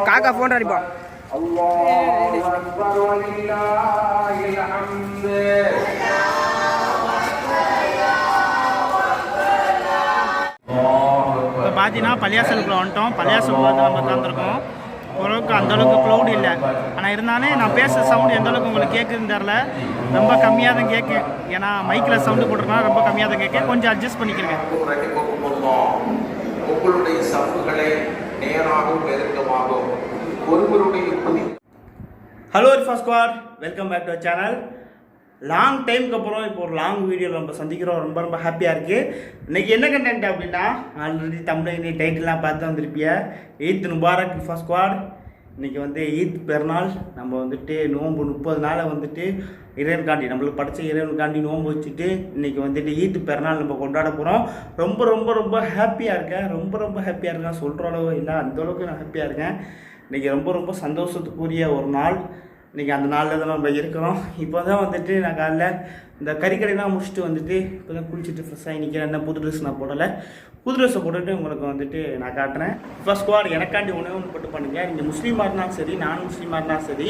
காக்கா ஃபோன் அடிப்பா. இப்போ பார்த்தீங்கன்னா பள்ளியாசலுக்குள்ள வந்துட்டோம். பள்ளியாசலுக்கு வந்து நம்ம உட்காந்துருக்கோம். ஓரளவுக்கு அந்தளவுக்கு க்ளவுட் இல்லை. ஆனால் இருந்தாலும் நான் பேசுகிற சவுண்டு எந்தளவுக்கு உங்களுக்கு கேட்குதுன்னு தெரில. ரொம்ப கம்மியாக தான் கேட்கும். ஏன்னா மைக்கில் சவுண்டு போட்டிருக்கோம், ரொம்ப கம்மியாக தான் கேட்கும். கொஞ்சம் அட்ஜஸ்ட் பண்ணிக்கிறேங்க. உங்களுடைய சவுண்டுகளை நேராகவும் நெருக்கமாகவும் ஒருவருடைய hello Rifa squad, welcome back to channel. Long டைமுக்கு அப்புறம் இப்போ ஒரு லாங் வீடியோவில் நம்ம சந்திக்கிறோம். ரொம்ப ரொம்ப ஹாப்பியாக இருக்குது. இன்றைக்கி என்ன கண்டென்ட் அப்படின்னா, ஆல்ரெடி தமிழ் டைட்டிலாம் பார்த்து வந்திருப்பிய. ஈத் முபாரக் ரிஃபா ஸ்குவாட். இன்றைக்கி வந்து ஈத் பெருநாள். நம்ம வந்துட்டு நோன்பு 30 நாளை வந்துட்டு இறைவனுக்காண்டி, நம்மளுக்கு படித்த இறைவனுக்காண்டி நோன்பு வச்சுட்டு இன்றைக்கி வந்துட்டு ஈத் பெருநாள் நம்ம கொண்டாட போகிறோம். ரொம்ப ரொம்ப ரொம்ப ஹாப்பியாக இருக்கேன். ரொம்ப ரொம்ப ஹாப்பியாக இருக்கேன். சொல்கிற அளவு இல்லை, அந்தளவுக்கு நான் ஹாப்பியாக இருக்கேன். இன்றைக்கி ரொம்ப ரொம்ப சந்தோஷத்துக்குரிய ஒரு நாள். இன்றைக்கி அந்த நாளில் தான் நம்ம இருக்கிறோம். இப்போ தான் வந்துட்டு நான் காலைல இந்த கறிக்கடைலாம் முடிச்சுட்டு வந்துட்டு இப்போ தான் குளிச்சுட்டு ஃப்ரெஷ்ஷாக நிற்கிறேன். என்ன புது ட்ரெஸ் நான் போடலை. புது ட்ரெஸ்ஸை போட்டுட்டு உங்களுக்கு வந்துட்டு நான் காட்டுறேன். ஃபர்ஸ்ட் ஸ்குவாட், எனக்காண்டி ஒன்று போட்டு பண்ணுங்கள். நீங்கள் முஸ்லீமாக இருந்தாலும் சரி, நான் முஸ்லீமாக இருந்தாலும் சரி,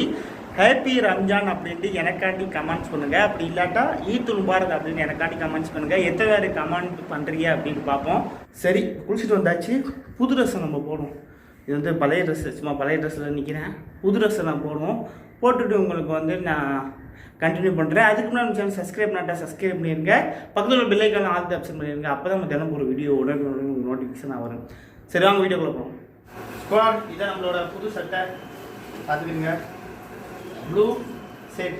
ஹாப்பி ரம்ஜான் அப்படின்ட்டு எனக்காண்டி கமெண்ட்ஸ் பண்ணுங்கள். அப்படி இல்லாட்டா ஈத் முபாரக் அப்படின்னு எனக்காண்டி கமெண்ட்ஸ் பண்ணுங்கள். எத்தனை பேர் கமெண்ட் பண்ணுறீங்க அப்படின்னு பார்ப்போம். சரி, குளிச்சுட்டு வந்தாச்சு. புது ட்ரெஸ்ஸை நம்ம போடுவோம். இது வந்து பழைய ட்ரெஸ்ஸு, சும்மா பழைய ட்ரெஸ்ஸில் நிற்கிறேன். புது ட்ரெஸ்ஸை நான் போடுவோம். போட்டுட்டு உங்களுக்கு வந்து நான் கண்டினியூ பண்ணுறேன். அதுக்கு முன்னாடி நம்ம சேனல் சப்ஸ்கிரைப் பண்ணிட்டா சப்ஸ்கிரைப் பண்ணிடுங்க. பக்கத்தில் ஒரு பெல் ஐக்கான் ஆல் ஆப்ஷன் பண்ணிடுங்க. அப்போ தான் நம்ம தினம் ஒரு வீடியோ உடனே உங்களுக்கு நோட்டிஃபிகேஷன் வரும். சரி, வாங்க வீடியோக்குள்ள போகிறோம். ஸ்குவாட், இதான் நம்மளோட புது சட்டை. பார்த்துக்கிடுங்க. ப்ளூ செட்,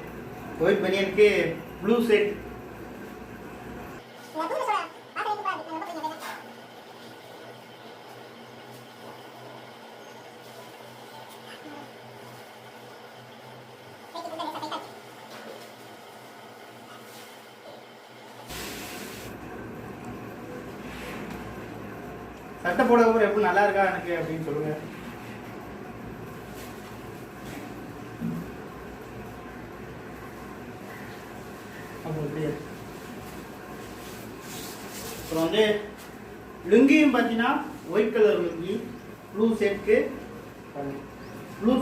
ஒயிட் பனியனுக்கு ப்ளூ செட். சட்டை போட எப்படி நல்லா இருக்கா எனக்கு அப்படின்னு சொல்லுங்க. அப்புறம் வந்து லுங்கியும் பார்த்தீங்கன்னா ஒயிட் கலர் லுங்கி, ப்ளூ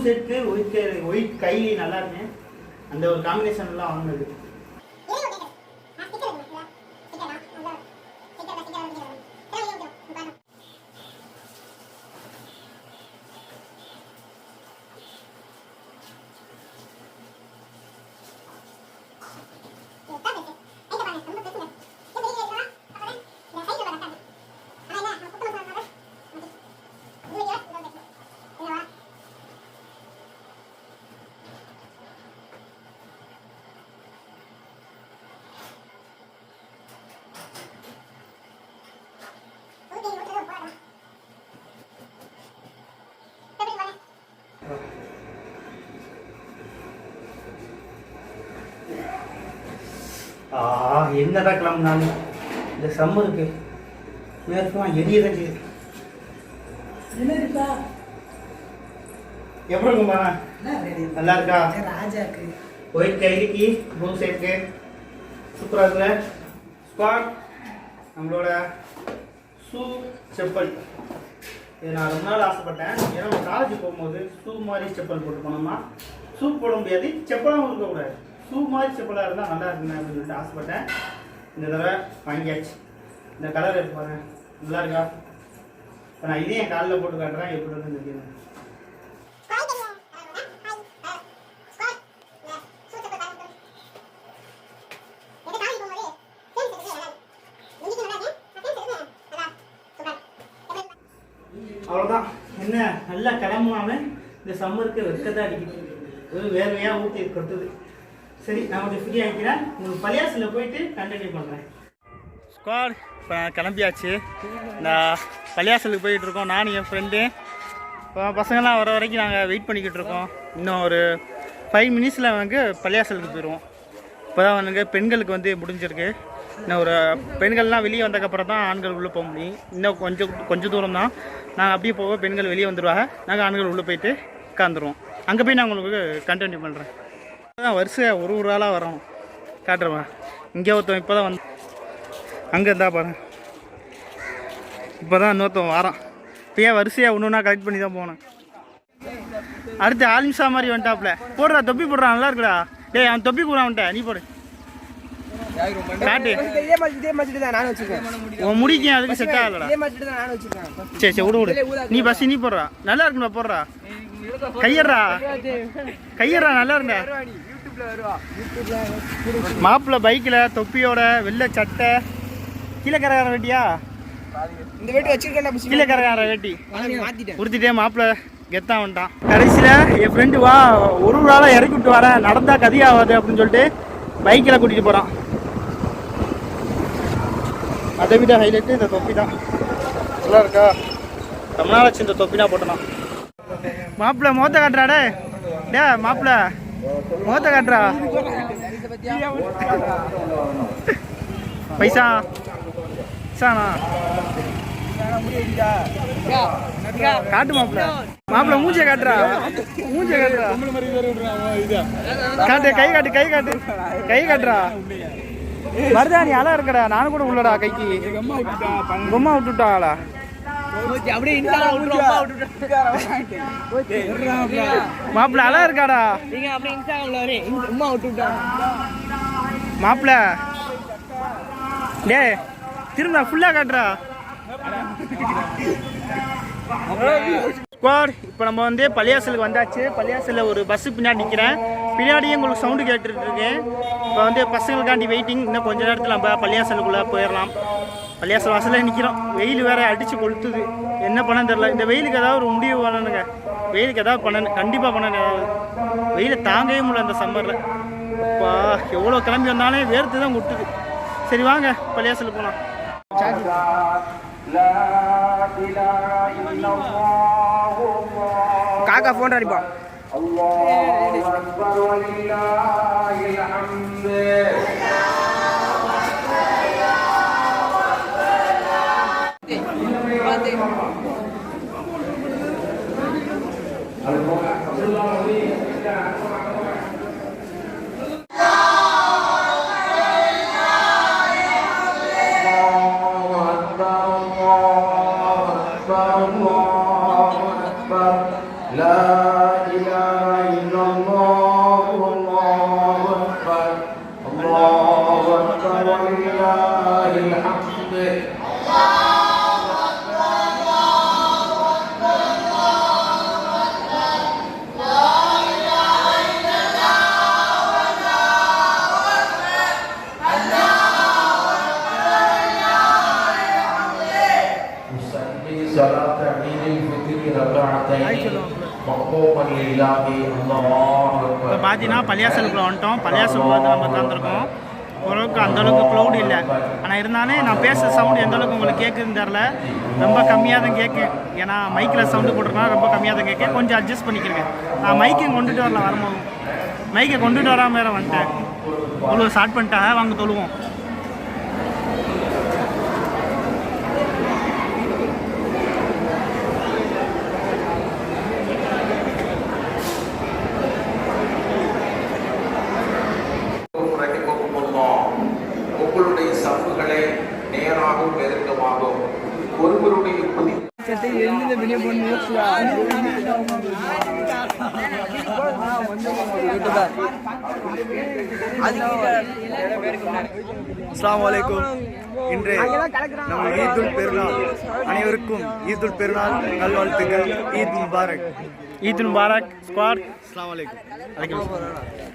செட்க்கு ஒயிட் கை நல்லா இருக்கு. அந்த ஒரு காம்பினேஷன்லாம் வாங்கினது. என்னடா கிளம்புனாலும் இந்த சம்மருக்கு வேறுமா எரியதான் செய்யுது. எப்படி இருக்குமா? நல்லா இருக்கா? ராஜாக்கு ஒயிட் கைலிக்கு ப்ளூ செட்க்கு சூப்பராக இருக்குல்ல. ஸ்குவாட், நம்மளோட ஷூ செப்பல். இது நான் ரொம்ப நாள் ஆசைப்பட்டேன். ஏன்னா நம்ம காலேஜ் போகும்போது ஷூ மாதிரி செப்பல் போட்டு போனோம்னா ஷூ போட முடியாது, செப்பலாகவும் இருக்கக்கூடாது. ஷூ மாதிரி செப்பலாக இருந்தால் நல்லா இருக்குங்க அப்படின்னு சொல்லிட்டு ஆசைப்பட்டேன். இந்த தடவை வாங்கியாச்சு. இந்த கலர் எடுத்து பாருங்க, நல்லா இருக்கா? இப்போ நான் இதே என் காலில் போட்டு காட்டுறேன், எப்படி இருக்குன்னு தெரியும். அவ்வளோதான். என்ன நல்லா கிளம்புனாலும் இந்த சம்மருக்கு வெக்கத்தான் அடிக்குது. ஒரு வேர்வையாக ஊற்றி கொடுத்தது. சரி, நான் கொஞ்சம் ஃப்ரீ ஆகிக்கிறேன். உங்களுக்கு பள்ளியாசில் போயிட்டு கண்டினியூ பண்ணுறேன். ஸ்குவாட், இப்போ கிளம்பியாச்சு. நான் பள்ளியாசலுக்கு போயிட்டுருக்கோம். நானும் என் ஃப்ரெண்டு. இப்போ பசங்கள்லாம் வர வரைக்கும் நாங்கள் வெயிட் பண்ணிக்கிட்டு இருக்கோம். இன்னும் ஒரு 5 மினிட்ஸில் வந்து பள்ளியாசலுக்கு போயிடுவோம். இப்போ தான் வந்துங்க பெண்களுக்கு வந்து முடிஞ்சிருக்கு. இன்னும் ஒரு பெண்கள்லாம் வெளியே வந்ததுக்கப்புறம் தான் ஆண்கள் உள்ளே போக முடியும். இன்னும் கொஞ்சம் தூரம் தான். நாங்கள் அப்படியே போக பெண்கள் வெளியே வந்துடுவாங்க. நாங்கள் ஆண்கள் உள்ளே போயிட்டு உட்காந்துருவோம். அங்கே போய் நான் உங்களுக்கு கண்டினியூ பண்ணுறேன். தான் வருஷம் ஒரு ஆளாக வரோம். காட்டுறவா இங்கே ஒருத்தன் இப்போ தான் வந்து அங்கே இருந்தால் பாருங்க. இப்போ தான் இன்னொருத்தன் வாரான். இப்போயே வரிசையாக ஒன்று ஒன்றா கலெக்ட் பண்ணி தான் போனேன். அடுத்து ஆலிம்சா மாதிரி வந்துட்டாப்ல. போடுறா தொப்பி போடுறான், நல்லா இருக்குடா. டேய் அவன் தொப்பி போடுறான் வந்துட்டேன், நீ போடு காட்டு. உன் முடிக்கும் அதுக்கு செட் ஆகலடா. சரி சரி விடு விடு, நீ பஸ் நீ போடுறா, நல்லா இருக்குடா போடுறா. கையறா நல்லா இருந்தா. மாப்பிள்ள பைக்கில் தொப்பியோட வெள்ளை சட்டை, கீழே கரகார வேட்டியா, இந்த வேட்டி வச்சிருக்கேன், கீழே கரகார வேட்டி உடுத்திட்டே மாப்பிள்ள கெத்தா வந்துட்டான். கடைசியில் என் ஃப்ரெண்டு வா ஒரு நாளாக இறக்கி விட்டு வரேன், நடந்தா கதியாகாது அப்படின்னு சொல்லிட்டு பைக்கில் கூட்டிகிட்டு போகிறான். அதை விட ஹைலைட்டு இந்த தொப்பி தான். நல்லா இருக்கா, ரொம்ப நாள் வச்சு இந்த தொப்பி தான் போட்டோம். மாப்பிள்ள முகத்தை காட்டுறாடே, டே மாப்பிள்ள முகத்தை காட்டுறா. பைசா சாணா காட்டு மாப்பிள்ள, மாப்பிள்ள மூஞ்சை காட்டுறா, மூஞ்சை காட்டுறா, காட்டு கை காட்டு கை காட்டு கை காட்டுறா. மருதாணி அழகா இருக்கடா, நானும் கூட உள்ளடா கைக்கு பொம்மா விட்டுட்டாளா. மாப்பிள்ள அழகா இருக்காடா மாப்பிள்ள. டே திரும்ப ஃபுல்லா காட்டுறா. இப்போ நம்ம வந்து பள்ளியாசலுக்கு வந்தாச்சு. பள்ளியாசலில் ஒரு பஸ்ஸு பின்னாடி நிற்கிறேன், பின்னாடியே உங்களுக்கு சவுண்டு கேட்டுருக்கேன். இப்போ வந்து பசங்களுக்காண்டி வெயிட்டிங். இன்னும் கொஞ்சம் நேரத்தில் நம்ம பள்ளியாசலுக்குள்ளே போயிடலாம். பள்ளியாசல் வாசலில் நிற்கிறோம். வெயில் வேறு அடித்து கொளுத்துது, என்ன பண்ண தெரில. இந்த வெயிலுக்கு ஏதாவது ஒரு முடிவு பண்ணணுங்க, வெயிலுக்கு ஏதாவது பண்ணணும், கண்டிப்பாக பண்ணணும். ஏதாவது வெயிலை தாங்கவே முடியல இந்த சம்மரில். இப்போ எவ்வளோ கிளம்பி வந்தாலும் வேர்த்து தான் கொட்டுது. சரி வாங்க பள்ளியாசலுக்கு போகலாம். காக்கா போன் அடிப்பான். இப்போ பார்த்தீங்கன்னா பள்ளியாசலுக்குள்ள வந்துட்டோம். பள்ளியாசலுக்குள்ள வந்து நம்ம உட்காந்துருக்கோம். ஓரளவுக்கு அந்தளவுக்கு க்ளவுட் இல்லை, ஆனால் இருந்தாலும் நான் பேசுகிற சவுண்டு எந்த அளவுக்கு உங்களுக்கு கேட்குதுன்னு தெரில. ரொம்ப கம்மியாக தான் கேட்கும், ஏன்னா மைக்கில் சவுண்டு போட்டிருக்கோம், ரொம்ப கம்மியாக தான் கேட்க. கொஞ்சம் அட்ஜஸ்ட் பண்ணிக்கிறேன். நான் மைக்கை கொண்டுட்டு வரல, வரும்போது மைக்கை கொண்டுட்டு வராமல் வேறு வந்துட்டேன். அவ்வளோ ஸ்டார்ட் பண்ணிட்டாங்க, வாங்க தொழுவோம். உங்களுடைய சப்புகளை நேராகவும் நெருக்கமாகவும் ஒருவருடைய அஸ்ஸலாமு அலைக்கும். இன்று நம்ம ஈதுல் பெருநாள், அனைவருக்கும் ஈதுல் பெருநாள் நல்வாழ்த்துக்கள். Eid Mubarak. Eid Mubarak squad. அஸ்ஸலாமு அலைக்கும்.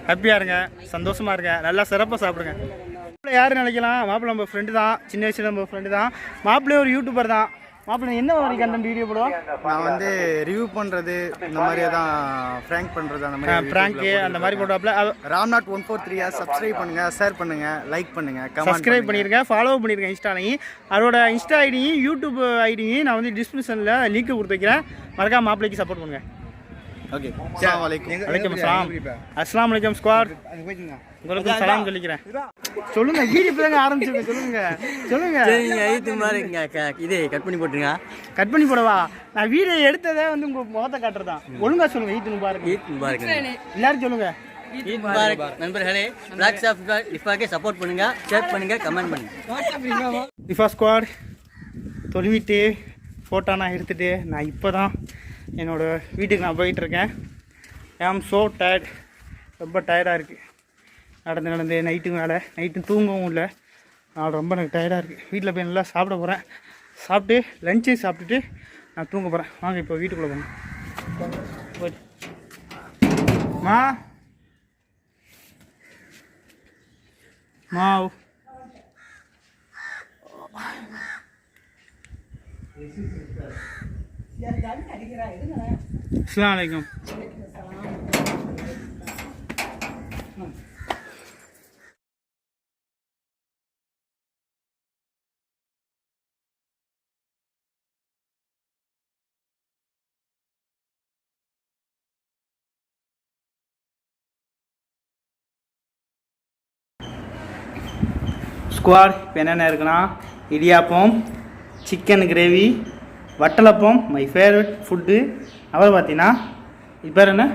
ஹாப்பியாக இருங்க, சந்தோஷமாக இருங்க, நல்லா சிறப்பாக சாப்பிடுங்க. யார் நினைக்கலாம், மாப்பிள்ளை நம்ம ஃப்ரெண்டு தான், சின்ன வயசுல நம்ம ஃப்ரெண்டு தான். மாப்பிள்ளையே ஒரு யூடியூபர் தான். மாப்பிள்ளை என்ன மாதிரி கண்டென்ட் வீடியோ போடுவோம்? நான் வந்து ரிவ்யூ பண்ணுறது, இந்த மாதிரியே தான் ஃப்ராங்க் பண்ணுறது, அந்த மாதிரி ஃப்ராங்க்கு அந்த மாதிரி போடுவாப்பில். ராம்நாட் 143 சப்ஸ்கிரைப் பண்ணுங்கள், ஷேர் பண்ணுங்கள், லைக் பண்ணுங்கள், சப்ஸ்கிரைப் பண்ணிடுங்க, ஃபாலோ பண்ணியிருக்கேன் இன்ஸ்டாலையும். அதோட இன்ஸ்டா ஐடியும் யூடியூப் ஐடியும் நான் வந்து டிஸ்கிரிப்ஷனில் லிங்க் கொடுத்து வைக்கிறேன். மறக்காம மாப்பிள்ளைக்கு சப்போர்ட் பண்ணுங்க. ஓகே, அஸ்ஸலாமு அலைக்கும். வலைக்கம் அஸ்ஸலாம். அஸ்ஸலாமு அலைக்கும் ஸ்குவாட். உங்களுக்கு சலாம் சொல்லிக்கிறேன். சொல்லுங்க, வீடியோ இப்பதாங்க ஆரம்பிச்சிருக்கேன். சொல்லுங்க. சரிங்க, ஈத் முபாரக். இது கட் பண்ணி போட்டுருங்க. கட் பண்ணி போடவா? நான் வீடியோ எடுத்ததே வந்து உங்க முகத்தை காட்டுறதா. ஒழுங்கா சொல்லுங்க. ஈத் முபாரக். ஈத் முபாரக். எல்லாரும் சொல்லுங்க. ஈத் முபாரக் நண்பர்களே. பிளாக் ஷாப் லிஃபாக்கே சப்போர்ட் பண்ணுங்க, ஷேர் பண்ணுங்க, கமெண்ட் பண்ணுங்க. லிஃபா ஸ்குவாட் தொழுவிட்டு ஃபோட்டோ நான் எடுத்துகிட்டு நான் இப்போ தான் என்னோடய வீட்டுக்கு நான் போயிட்டுருக்கேன். ஐம் ஸோ டயர்ட், ரொம்ப டயர்டாக இருக்குது. நடந்து நைட்டு மேலே நைட்டு தூங்கவும் இல்லை. நான் ரொம்ப எனக்கு டயர்டாக இருக்குது. வீட்டில் போய் நல்லா சாப்பிட போகிறேன். சாப்பிட்டு லஞ்சு சாப்பிட்டுட்டு நான் தூங்க போகிறேன். வாங்க இப்போ வீட்டுக்குள்ளே போங்க. மா மாவ் அஸ்ஸலாமு அலைக்கும். ஸ்குவாட் இப்போ என்னென்ன இருக்குன்னா idiyappam, chicken gravy, watalappam, my favourite food. அப்புறம் பார்த்தீங்கன்னா இப்போ என்ன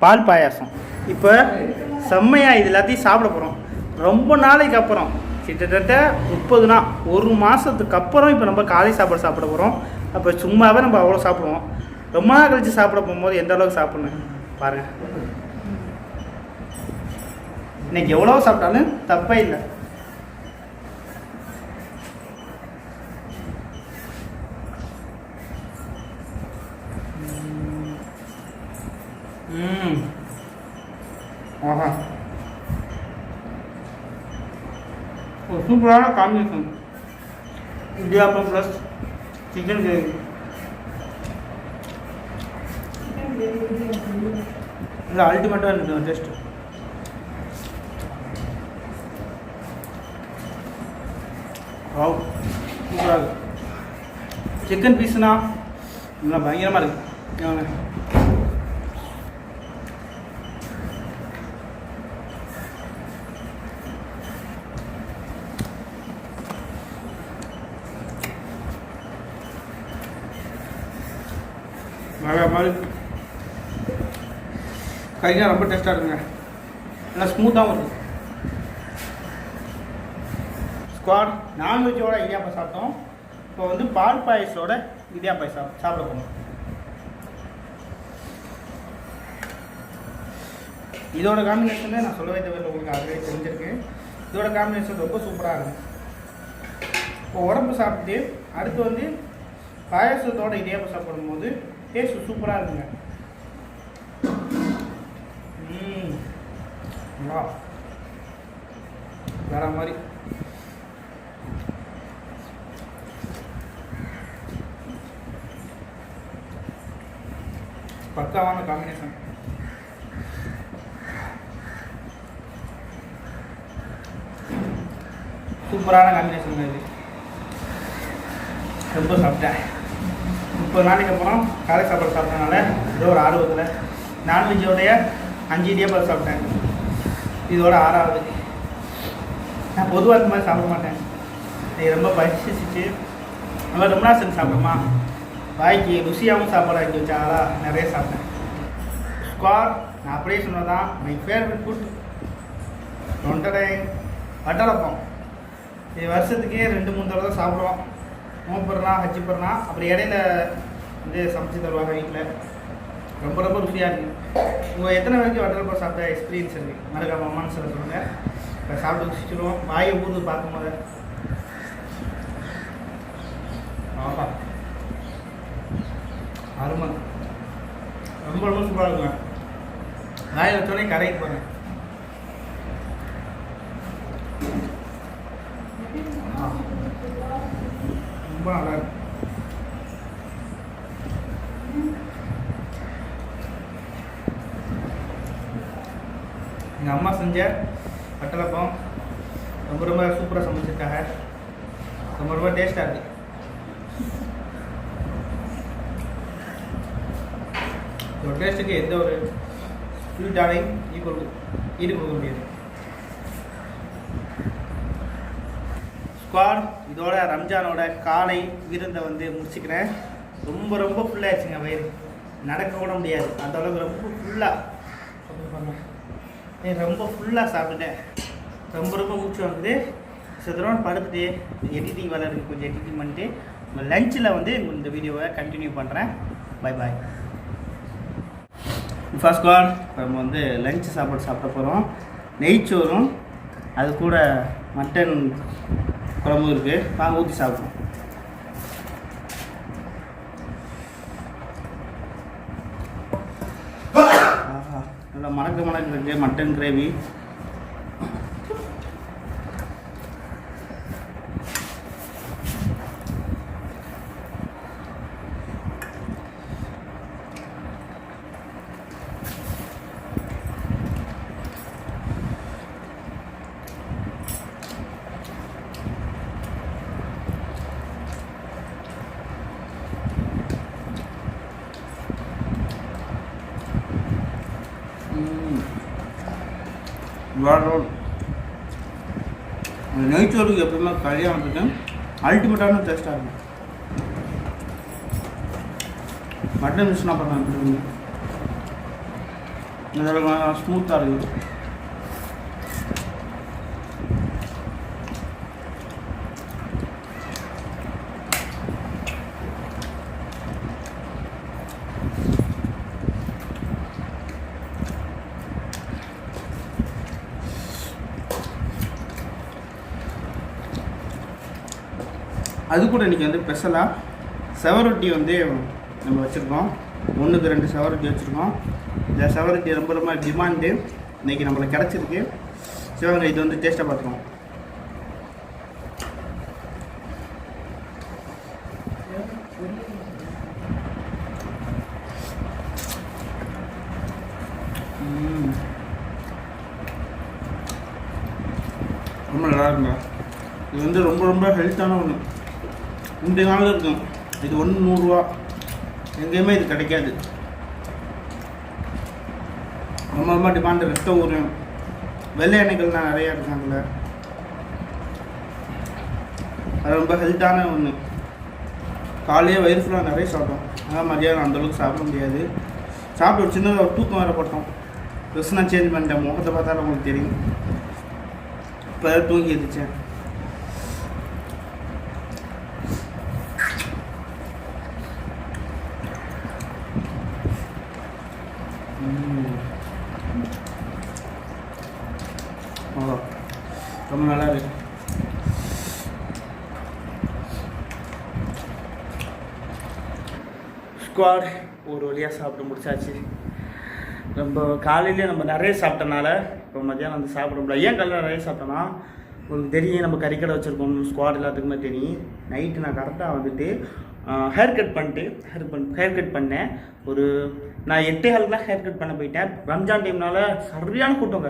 பால் பாயாசம். இப்போ செம்மையாக இது எல்லாத்தையும் சாப்பிட போகிறோம். ரொம்ப நாளைக்கு அப்புறம், கிட்டத்தட்ட 30 நாள், 1 மாதத்துக்கு அப்புறம் இப்போ நம்ம காலை சாப்பாடு சாப்பிட போகிறோம். அப்போ சும்மாவே நம்ம அவ்வளோ சாப்பிடுவோம். ரொம்ப நாள் கழித்து சாப்பிட போகும்போது எந்த அளவுக்கு சாப்பிட்ணும் பாருங்கள். இன்றைக்கி எவ்வளோ சாப்பிட்டாலும் தப்பே இல்லை. ஆஹா, ஒரு சூப்பரான combination. Idiyappam plus chicken gravy. இல்லை அல்டிமேட்டாக இருந்துச்சு டேஸ்ட்டு. வாவ், சூப்பராக இருக்குது. சிக்கன் பீஸ்னா நல்லா பயங்கரமாக இருக்குது. நிறையா மாதிரி கறிலாம் ரொம்ப டேஸ்ட்டாக இருக்குங்க. நல்லா ஸ்மூத்தாகவும் இருக்குது. ஸ்குவாட் நான்வெஜ்ஜோட இடியாப்பம் சாப்பிட்டோம். இப்போ வந்து பால் பாயசோட இடியாப்பம் சாப்பிட போகணும். இதோட காம்பினேஷன் நான் சொல்லவே தேவையில்லை, உங்களுக்கு ஆல்ரெடி தெரிஞ்சிருக்கு. இதோட காம்பினேஷன் ரொம்ப சூப்பராக இருக்கும். இப்போ உடம்பு சாப்பிட்டு அடுத்து வந்து பாயசத்தோட இடியாப்பம் சாப்பிடும்போது டேஸ்ட் சூப்பராக இருக்குங்க. வேற மாதிரி பக்காவான காம்பினேஷன். சூப்பரான காம்பினேஷன். இது ரொம்ப சாப்பிட்டேன். 30 நாளைக்கு அப்புறம் காலை சாப்பாடு சாப்பிட்டனால ஏதோ ஒரு ஆர்வத்தில் நான்வெஜ்ஜோடைய 5 இடியாப்பம் சாப்பிட்டேன். இதோட 6வது. நான் பொதுவாக இந்த மாதிரி சாப்பிட மாட்டேன். இது ரொம்ப பசிச்சிச்சு. நல்லா ரொம்ப நாள் செஞ்சு சாப்பிடுமா, வாய்க்கு ருசியாகவும் சாப்பாடு ஆக்கி வச்சாங்களா, நிறைய சாப்பிட்டேன். ஸ்குவாட் நான் அப்படியே சொன்னதான் மை ஃபேவரட் ஃபுட் தொண்டரை வட்டலப்பம். இது வருஷத்துக்கே 2-3 தடவை தான் சாப்பிடுவோம். நோம்புறனா ஹஜ்ஜி போடுறனா அப்புறம் இடையில வந்து சமைச்சு தருவாங்க வீட்டில். ரொம்ப ரொம்ப ருசியாக இருக்குது. உங்கள் எத்தனை வரைக்கும் வட்டலப்பம் சாப்பிட்ட எக்ஸ்பீரியன்ஸ் இருக்குது மறக்காம அம்மான்னு சொல்லுங்கள். இப்போ சாப்பிட்டு ருசிச்சிடுவோம். வாயை ஊது பார்க்கும்போது ஆஹா அருமை, ரொம்ப ரொம்ப சூப்பராக இருக்குங்க. வாயை வச்சோடனே கரைக்கு போகிறேன். ரொம்ப நல்லா இருக்கு. எங்கள் அம்மா செஞ்ச வட்டலப்பம் ரொம்ப ரொம்ப சூப்பராக சமைச்சிருக்காங்க. ரொம்ப ரொம்ப டேஸ்ட்டாக இருக்குது. ஒரு டேஸ்ட்டுக்கு எந்த ஒரு ஸ்வீட்டாலையும் ஈடு கொடுக்க முடியாது. ஸ்குவாட் இதோட ரம்ஜானோட காலை விருந்தை வந்து முடிச்சுக்கிறேன். ரொம்ப ரொம்ப ஃபுல்லாகிடுச்சுங்க. வயிறு நடக்க கூட முடியாது அந்த அளவுக்கு ரொம்ப ஃபுல்லாக ரொம்ப ஃபுல்லாக சாப்பிட்டுட்டேன். ரொம்ப ரொம்ப மூச்சு வாங்குது. தடவை படுத்துட்டு எடிட்டிங் வேலை இருக்குது, கொஞ்சம் எடிட்டிங் பண்ணிட்டு லஞ்சில் வந்து இந்த வீடியோவை கண்டினியூ பண்ணுறேன். Bye bye. ஃபர்ஸ்ட் ஸ்குவாட், நம்ம வந்து லஞ்ச் சாப்பாடு சாப்பிட போகிறோம். நெய்ச்சோறும் அது கூட மட்டன் குழம்பு இருக்குது, வாங்க ஊற்றி சாப்பிடுவோம். நல்லா மணக்க இருக்குது மட்டன் கிரேவி. நெய்ச்சோறுக்கு எப்பவுமே கல்யாணத்துக்கு அல்டிமேட்டான டேஸ்ட்டாக இருக்கும். மட்டன் மிஷினாக பண்ணாங்க, இதெல்லாம் ஸ்மூத்தாக இருக்குது. அது கூட இன்றைக்கி வந்து ஸ்பெஷலாக செவரொட்டி வந்து நம்ம வச்சுருக்கோம். 1க்கு 2 செவரொட்டி வச்சுருக்கோம். இந்த செவரொட்டி ரொம்ப ரொம்ப டிமாண்டு இன்றைக்கி நம்மளுக்கு கிடச்சிருக்கு. சிவகங்கை இது வந்து டேஸ்ட்டாக பார்த்துருவோம். ரொம்ப நல்லா இருக்குங்க. இது வந்து ரொம்ப ரொம்ப ஹெல்த்தான ஒன்று. இந்த நாளில் இருக்கும். இது 100 ரூபா, எங்கேயுமே இது கிடைக்காது. ரொம்ப ரொம்ப டிமாண்டு. ரத்த ஊர் வெள்ளை எண்ணெய்கள்லாம் நிறையா இருக்காங்கல்ல, அது ரொம்ப ஹெல்த்தான ஒன்று. காலையே வயிறு ஃபுல்லாக நிறைய சாப்பிட்டோம். ஆனால் மதியானம் அந்தளவுக்கு சாப்பிட முடியாது. சாப்பிட்டு ஒரு சின்னதாக ஒரு தூக்கம் வேறு போட்டோம். ட்ரெஸ் நான் சேஞ்ச் பண்ணிட்டேன். முகத்தை பார்த்தாலும் உங்களுக்கு தெரியும். இப்போ தூங்கி எழுதிச்சேன். ரொம்ப நல்லா இருக்கு. ஸ்குவாட் ஒரு வழியாக சாப்பிட்டு முடிச்சாச்சு. ரொம்ப காலையிலே நம்ம நிறைய சாப்பிட்டனால இப்போ மத்தியானம் வந்து சாப்பிட முடியல. ஏன் காலையில் நிறைய சாப்பிட்டோன்னா, உங்களுக்கு தெரியும் நம்ம கறிக்கடை வச்சுருக்கோம். ஸ்குவாட் எல்லாத்துக்குமே தெரியும். நைட்டு நான் கரெக்டாக வந்துட்டு ஹேர் கட் பண்ணேன். நான் 8:15 ஹேர் கட் பண்ண போயிட்டேன். ரம்ஜான் டைம்னால சரியான கூட்டங்க.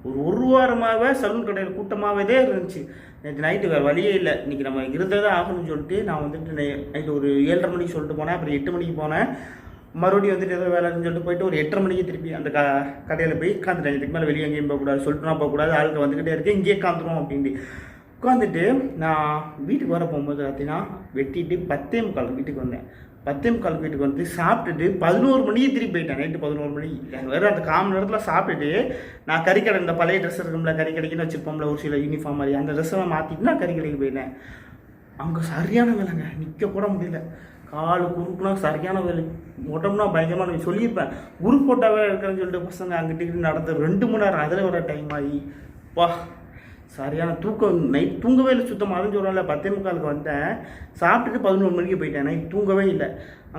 ஒரு வாரமாகவே சலூன் கடையில் கூட்டமாகவே இருந்துச்சு. நேற்று நைட்டு வேறு வழியே இல்லை. இன்றைக்கி நம்ம இருந்ததான் ஆகணும்னு சொல்லிட்டு நான் வந்துட்டு நைட்டு ஒரு 7:30 மணிக்கு சொல்லிட்டு போனேன். அப்புறம் 8 மணிக்கு போனேன். மறுபடியும் வந்துட்டு ஏதோ வேலைன்னு சொல்லிட்டு போயிட்டு ஒரு 8:30 மணிக்கு திருப்பி அந்த கடையில் போய் உட்காந்துட்டேன். இதுக்கு மேலே வெளியே எங்கேயும் போகக்கூடாது, சொல்லிட்டுனா போகக்கூடாது, ஆளுக்கு வந்துக்கிட்டே இருக்குது, இங்கேயே உட்காந்துரும் அப்படின்ட்டு உட்காந்துட்டு நான் வீட்டுக்கு வர போகும்போது பார்த்தீங்கன்னா வெட்டிட்டு 10:45 வீட்டுக்கு வந்தேன். 10:45 வீட்டுக்கு வந்து சாப்பிட்டுட்டு 11 மணிக்கு திருப்பி போயிட்டேன். நைட்டு 11 மணிக்கு வேறு அந்த காமன் நேரத்தில் சாப்பிட்டுட்டு நான் கறிக்கடை, இந்த பழைய ட்ரெஸ் இருக்கும்ல, கறிக்கடைக்குன்னு வச்சுருப்போம்ல ஒரு சில யூனிஃபார்ம் மாதிரி, அந்த ட்ரெஸ்ஸெல்லாம் மாற்றிட்டு நான் கறிக்கடைக்கு போயிட்டேன். அங்கே சரியான வேலைங்க, நிற்க கூட முடியல. காலு குறுக்குனா சரியான வேலை, உடம்புனா பயங்கரமான சொல்லியிருப்பேன். குரு போட்டாவே இருக்கிறேன்னு சொல்லிட்டு பசங்க அங்கிட்டு நடந்து 2 மணி நேரம் அதில் வர டைம் ஆகி வா சரியான தூக்கம். நைட் தூங்கவே இல்லை சுத்தமாக. அதுன்னு சொல்கிறேன்ல, 10:45 வந்தேன். சாப்பிட்டுட்டு 11 மணிக்கு போயிட்டேன். நைட் தூங்கவே இல்லை.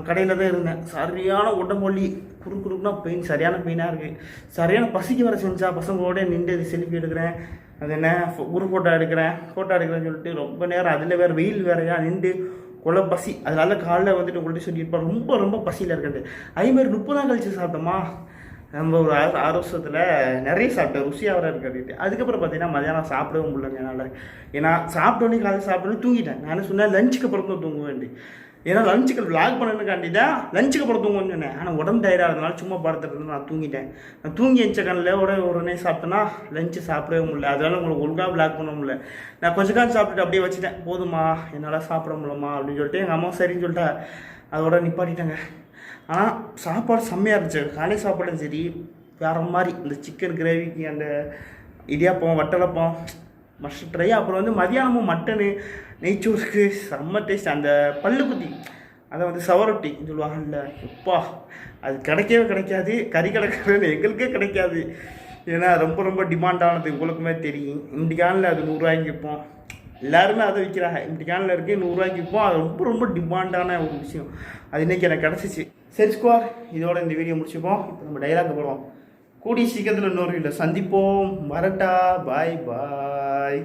கடையில் தான் இருந்தேன். சரியான உடம்பொல்லி, குறுக்குறுக்குனா பெயின், சரியான பெயினாக இருக்குது. சரியான பசிக்கு வர செஞ்சா பசங்களோட நின்று அது செல்ஃபி எடுக்கிறேன். அது என்ன குரு ஃபோட்டோ எடுக்கிறேன்னு சொல்லிட்டு ரொம்ப நேரம் அதில் வேறு வெயில் வேறையா நின்று கொலை பசி. அதனால காலைல வந்துட்டு உங்கள்கிட்ட சொல்லியிருப்பேன் ரொம்ப ரொம்ப பசியில் இருக்கிறது. அதேமாதிரி 30 நாள் கழிச்சு சாப்பிட்டோமா, நம்ம ஒரு 6 வருஷத்தில் நிறைய சாப்பிட்டேன், ருசியாக வர இருக்கிறது. அதுக்கப்புறம் பார்த்தீங்கன்னா மதியானம் சாப்பிடவும் முடியலங்க என்னால். ஏன்னா சாப்பிட்டோன்னே காலையில் சாப்பிட்டோன்னே தூங்கிட்டேன். நான் சொன்னேன் லஞ்சுக்கு அப்புறம் தான் தூங்குவேன். ஏன்னா லஞ்சுக்கு விளாக் பண்ணணுக்காண்டி தான் லஞ்சுக்கு அப்புறம் தூங்குவேன்னு சொன்னேன். ஆனால் உடம்பு டயர்டாக இருந்தனால சும்மா படுத்துட்டு நான் தூங்கிட்டேன். நான் தூங்கி எந்த கண்ணில் உடனே சாப்பிட்டேன்னா லஞ்சு சாப்பிடவே முடியல. அதனால உங்களுக்கு ஒழுங்காக விளாக் பண்ண முடியல. நான் கொஞ்ச காலம் சாப்பிட்டுட்டு அப்படியே வச்சுட்டேன். போதுமா என்னால் சாப்பிட முடியலமா அப்படின்னு சொல்லிட்டு எங்கள் அம்மா சரின்னு சொல்லிட்டா அதோட நிப்பாட்டிட்டாங்க. ஆனால் சாப்பாடு செம்மையாக இருந்துச்சு. காலை சாப்பாடும் சரி வேறு மாதிரி. இந்த சிக்கன் கிரேவிக்கு அந்த இடியாப்பம், வட்டலப்பம் மஸ்ட் ட்ரை. அப்புறம் வந்து மதியானமும் மட்டனு நெய்ச்சோறுக்கு செம்ம டேஸ்ட். அந்த பல்லுக்குத்தி அதை வந்து சவரொட்டி சொல்லுவாங்கல்ல, எப்பா அது கிடைக்கவே கிடைக்காது. கறி கிடைக்கிறது எங்களுக்கே கிடைக்காது. ஏன்னா ரொம்ப ரொம்ப டிமாண்டானது, உங்களுக்குமே தெரியும். இண்டிகானில் அது 100 ரூபாய்க்கு விற்போம். எல்லாருமே அதை விற்கிறாங்க. இண்டிகானில் இருக்குது 100 ரூபாய்க்கு விற்போம். அது ரொம்ப ரொம்ப டிமாண்டான ஒரு விஷயம். அது இன்றைக்கி எனக்கு கிடச்சிச்சு. சரி ஸ்குவார், இதோட இந்த வீடியோ முடிச்சுப்போம். இப்போ நம்ம டைலாக் போடுவோம். கூடிய சீக்கிரத்தில் இன்னொரு வீடியோ சந்திப்போம். வரட்டா, பாய் பாய்.